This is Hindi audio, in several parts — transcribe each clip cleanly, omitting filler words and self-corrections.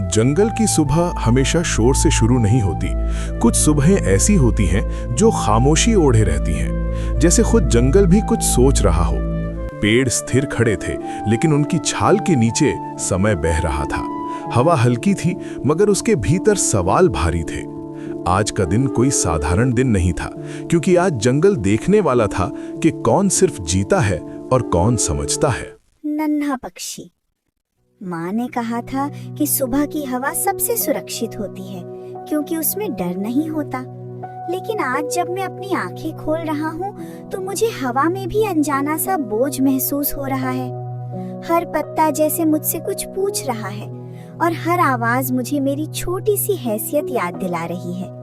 जंगल की सुबह हमेशा शोर से शुरू नहीं होती। कुछ सुबहें ऐसी होती हैं जो खामोशी ओढ़े रहती हैं, जैसे खुद जंगल भी कुछ सोच रहा हो। पेड़ स्थिर खड़े थे, लेकिन उनकी छाल के नीचे समय बह रहा था। हवा हल्की थी, मगर उसके भीतर सवाल भारी थे। आज का दिन कोई साधारण दिन नहीं था, क्योंकि आज जंगल देखने वाला था कि कौन सिर्फ जीता है और कौन समझता है। नन्हा पक्षी। माँ ने कहा था कि सुबह की हवा सबसे सुरक्षित होती है, क्योंकि उसमें डर नहीं होता। लेकिन आज जब मैं अपनी आंखें खोल रहा हूँ, तो मुझे हवा में भी अनजाना सा बोझ महसूस हो रहा है। हर पत्ता जैसे मुझसे कुछ पूछ रहा है, और हर आवाज मुझे मेरी छोटी सी हैसियत याद दिला रही है।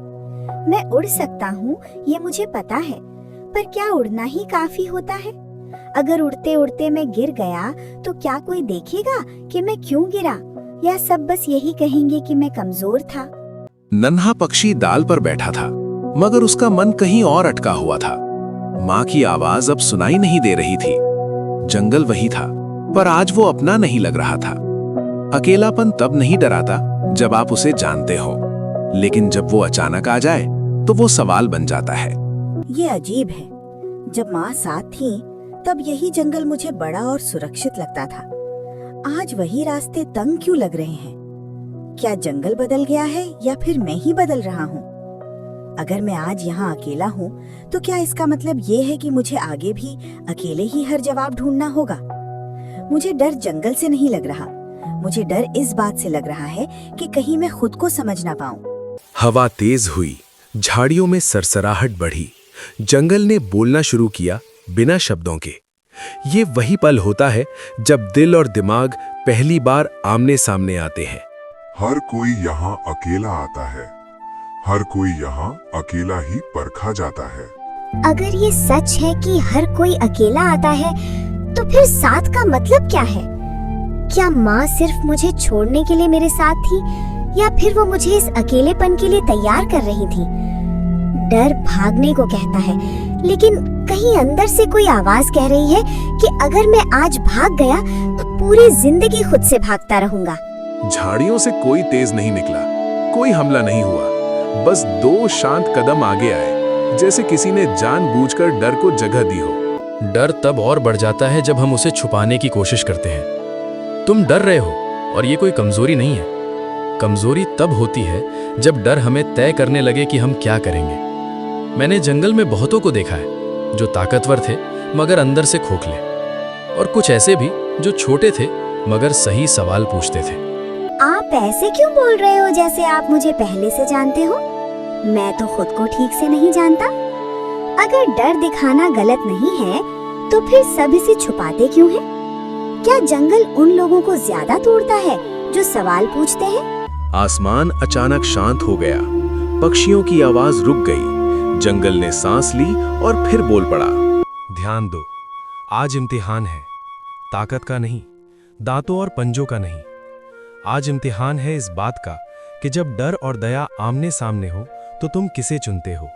मैं उड़ सकता हूँ, ये मुझे पता है, पर क्या उड़ना ही काफी होता है? अगर उड़ते उड़ते मैं गिर गया, तो क्या कोई देखेगा कि मैं क्यों गिरा, या सब बस यही कहेंगे कि मैं कमजोर था? नन्हा पक्षी डाल पर बैठा था, मगर उसका मन कहीं और अटका हुआ था। माँ की आवाज अब सुनाई नहीं दे रही थी। जंगल वही था, पर आज वो अपना नहीं लग रहा था। अकेलापन तब नहीं डराता जब आप उसे जानते हो, लेकिन जब वो अचानक आ जाए तो वो सवाल बन जाता है। ये अजीब है, जब माँ साथ थी तब यही जंगल मुझे बड़ा और सुरक्षित लगता था। आज वही रास्ते तंग क्यों लग रहे हैं? क्या जंगल बदल गया है, या फिर मैं ही बदल रहा हूँ? अगर मैं आज यहाँ अकेला हूँ, तो क्या इसका मतलब ये है कि मुझे आगे भी अकेले ही हर जवाब ढूंढना होगा? मुझे डर जंगल से नहीं लग रहा, मुझे डर इस बात से लग रहा है कि कहीं मैं खुद को समझ ना पाऊं। हवा तेज हुई, झाड़ियों में सरसराहट बढ़ी। जंगल ने बोलना शुरू किया, बिना शब्दों के। ये वही पल होता है जब दिल और दिमाग पहली बार आमने सामने आते हैं। हर कोई यहाँ अकेला आता है, हर कोई यहाँ अकेला ही परखा जाता है। अगर ये सच है कि हर कोई अकेला आता है, तो फिर साथ का मतलब क्या है? क्या माँ सिर्फ मुझे छोड़ने के लिए मेरे साथ थी, या फिर वो मुझे इस अकेलेपन के लिए तैयार कर रही थी? डर भागने को कहता है, लेकिन कहीं अंदर से कोई आवाज कह रही है कि अगर मैं आज भाग गया, तो पूरी जिंदगी खुद से भागता रहूंगा। झाड़ियों से कोई तेज नहीं निकला, कोई हमला नहीं हुआ। बस दो शांत कदम आगे आए, जैसे किसी ने जानबूझकर डर को जगह दी हो। डर तब और बढ़ जाता है जब हम उसे छुपाने की कोशिश करते हैं। तुम डर रहे हो, और ये कोई कमजोरी नहीं है। कमजोरी तब होती है जब डर हमें तय करने लगे कि हम क्या करेंगे। मैंने जंगल में बहुतों को देखा है जो ताकतवर थे मगर अंदर से खोखले, और कुछ ऐसे भी जो छोटे थे मगर सही सवाल पूछते थे। आप ऐसे क्यों बोल रहे हो जैसे आप मुझे पहले से जानते हो? मैं तो खुद को ठीक से नहीं जानता। अगर डर दिखाना गलत नहीं है, तो फिर सब इसे छुपाते क्यों हैं? क्या जंगल उन लोगों को ज्यादा तोड़ता है जो सवाल पूछते हैं? आसमान अचानक शांत हो गया, पक्षियों की आवाज रुक गई। जंगल ने सांस ली और फिर बोल पड़ा। ध्यान दो, आज इम्तिहान है, ताकत का नहीं, दांतों और पंजों का नहीं। आज इम्तिहान है इस बात का कि जब डर और दया आमने सामने हो, तो तुम किसे चुनते हो?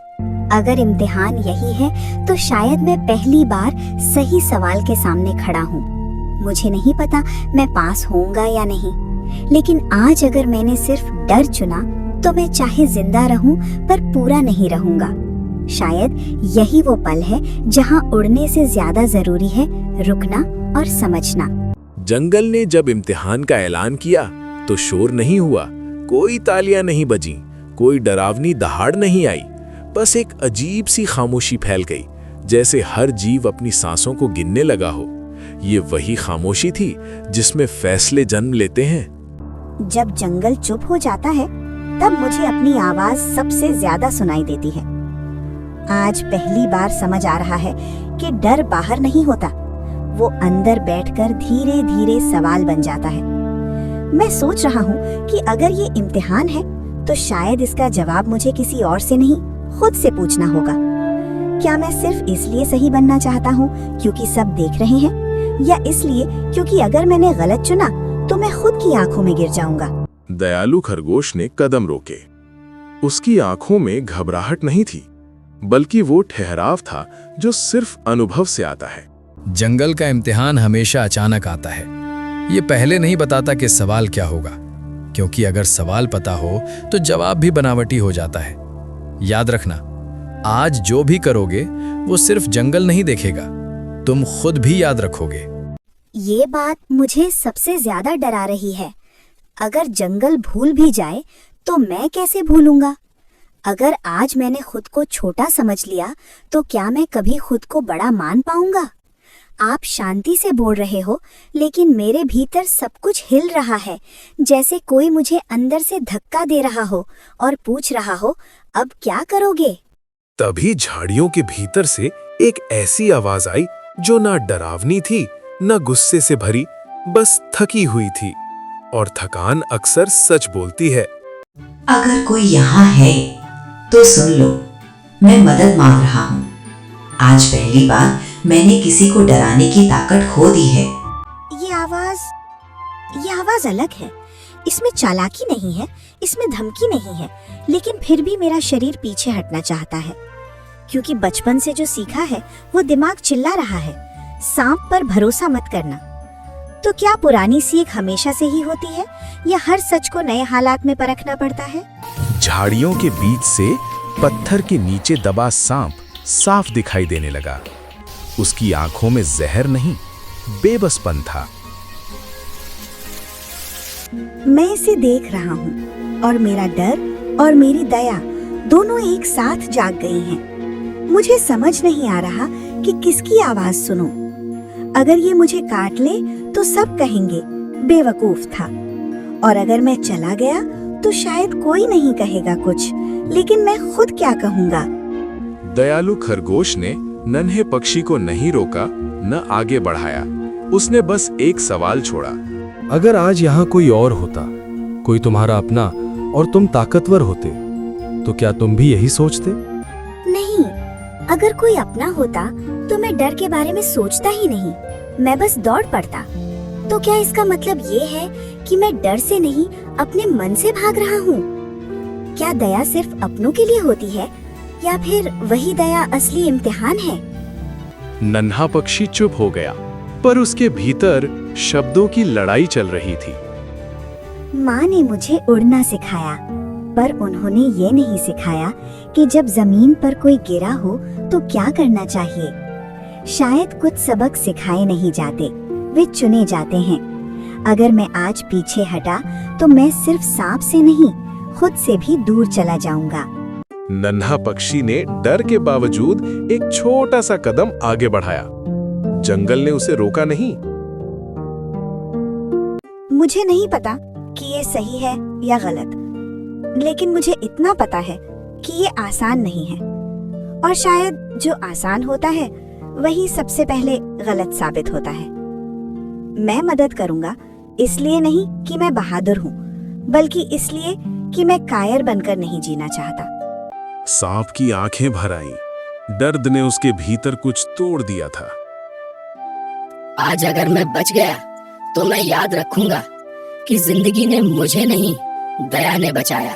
अगर इम्तिहान यही है, तो शायद मैं पहली बार सही सवाल के सामने खड़ा हूँ। मुझे नहीं पता मैं पास होऊंगा या नहीं, लेकिन आज अगर मैंने सिर्फ डर चुना, तो मैं चाहे जिंदा रहूं पर पूरा नहीं रहूंगा। शायद यही वो पल है जहां उड़ने से ज्यादा जरूरी है रुकना और समझना। जंगल ने जब इम्तिहान का ऐलान किया तो शोर नहीं हुआ, कोई तालियां नहीं बजीं, कोई डरावनी दहाड़ नहीं आई। बस एक अजीब सी खामोशी फैल गई, जैसे हर जीव अपनी सांसों को गिनने लगा हो। ये वही खामोशी थी जिसमें फैसले जन्म लेते हैं। जब जंगल चुप हो जाता है, तब मुझे अपनी आवाज सबसे ज्यादा सुनाई देती है। आज पहली बार समझ आ रहा है कि डर बाहर नहीं होता, वो अंदर बैठकर धीरे धीरे सवाल बन जाता है। मैं सोच रहा हूँ कि अगर ये इम्तिहान है, तो शायद इसका जवाब मुझे किसी और से नहीं, खुद से पूछना होगा। क्या मैं सिर्फ इसलिए सही बनना चाहता हूँ क्योंकि सब देख रहे हैं, या इसलिए क्योंकि अगर मैंने गलत चुना तो मैं खुद की आंखों में गिर जाऊंगा? दयालु खरगोश ने कदम रोके। उसकी आंखों में घबराहट नहीं थी, बल्कि वो ठहराव था जो सिर्फ अनुभव से आता है। जंगल का इम्तिहान हमेशा अचानक आता है। ये पहले नहीं बताता कि सवाल क्या होगा, क्योंकि अगर सवाल पता हो तो जवाब भी बनावटी हो जाता है। याद रखना, आज जो भी करोगे वो सिर्फ जंगल नहीं देखेगा, तुम खुद भी याद रखोगे। ये बात मुझे सबसे ज्यादा डरा रही है। अगर जंगल भूल भी जाए तो मैं कैसे भूलूंगा? अगर आज मैंने खुद को छोटा समझ लिया तो क्या मैं कभी खुद को बड़ा मान पाऊंगा? आप शांति से बोल रहे हो, लेकिन मेरे भीतर सब कुछ हिल रहा है, जैसे कोई मुझे अंदर से धक्का दे रहा हो और पूछ रहा हो, अब क्या करोगे? तभी झाड़ियों के भीतर से एक ऐसी आवाज आई जो ना डरावनी थी ना गुस्से से भरी, बस थकी हुई थी। और थकान अक्सर सच बोलती है। अगर कोई यहाँ है तो सुन लो, मैं मदद मांग रहा हूँ। आज पहली बार मैंने किसी को डराने की ताकत खो दी है। ये आवाज अलग है। इसमें चालाकी नहीं है, इसमें धमकी नहीं है, लेकिन फिर भी मेरा शरीर पीछे हटना चाहता है, क्योंकि बचपन से जो सीखा है वो दिमाग चिल्ला रहा है, सांप पर भरोसा मत करना। तो क्या पुरानी सीख हमेशा से ही होती है, या हर सच को नए हालात में परखना पड़ता है? झाड़ियों के बीच से पत्थर के नीचे दबा सांप साफ दिखाई देने लगा। उसकी आंखों में जहर नहीं, बेबसपन था। मैं इसे देख रहा हूँ और मेरा डर और मेरी दया दोनों एक साथ जाग गई हैं। मुझे समझ नहीं आ रहा कि किसकी आवाज सुनूं। अगर ये मुझे काट ले तो सब कहेंगे बेवकूफ था, और अगर मैं चला गया तो शायद कोई नहीं कहेगा कुछ, लेकिन मैं खुद क्या कहूँगा? दयालु खरगोश ने नन्हे पक्षी को नहीं रोका, न आगे बढ़ाया। उसने बस एक सवाल छोड़ा। अगर आज यहाँ कोई और होता, कोई तुम्हारा अपना, और तुम ताकतवर होते, तो क्या तुम भी यही सोचते? नहीं, अगर कोई अपना होता तो मैं डर के बारे में सोचता ही नहीं, मैं बस दौड़ पड़ता। तो क्या इसका मतलब ये है कि मैं डर से नहीं, अपने मन से भाग रहा हूँ? क्या दया सिर्फ अपनों के लिए होती है, या फिर वही दया असली इम्तिहान है? नन्हा पक्षी चुप हो गया, पर उसके भीतर शब्दों की लड़ाई चल रही थी। माँ ने मुझे उड़ना सिखाया, पर उन्होंने ये नहीं सिखाया कि जब जमीन पर कोई गिरा हो तो क्या करना चाहिए। शायद कुछ सबक सिखाए नहीं जाते, वे चुने जाते हैं। अगर मैं आज पीछे हटा तो मैं सिर्फ सांप से नहीं, खुद से भी दूर चला जाऊंगा। नन्हा पक्षी ने डर के बावजूद एक छोटा सा कदम आगे बढ़ाया। जंगल ने उसे रोका नहीं। मुझे नहीं पता कि ये सही है या गलत, लेकिन मुझे इतना पता है कि ये आसान नहीं है, और शायद जो आसान होता है वही सबसे पहले गलत साबित होता है। मैं मदद करूंगा, इसलिए नहीं कि मैं बहादुर हूँ, बल्कि इसलिए कि मैं कायर बनकर नहीं जीना चाहता। सांप की आंखें भर आई। दर्द ने उसके भीतर कुछ तोड़ दिया था। आज अगर मैं बच गया तो मैं याद रखूंगा कि जिंदगी ने मुझे नहीं, दया ने बचाया।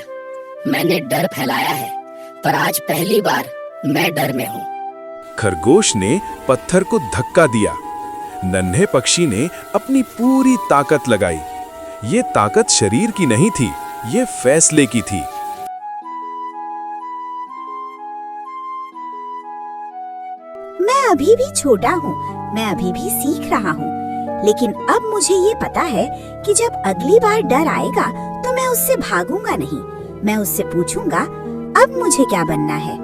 मैंने डर फैलाया है, पर आज पहली बार मैं डर में हूँ। खरगोश ने पत्थर को धक्का दिया। नन्हे पक्षी ने अपनी पूरी ताकत लगाई। ये ताकत शरीर की नहीं थी, ये फैसले की थी। मैं अभी भी छोटा हूँ, मैं अभी भी सीख रहा हूँ, लेकिन अब मुझे ये पता है कि जब अगली बार डर आएगा तो मैं उससे भागूंगा नहीं। मैं उससे पूछूंगा, अब मुझे क्या बनना है?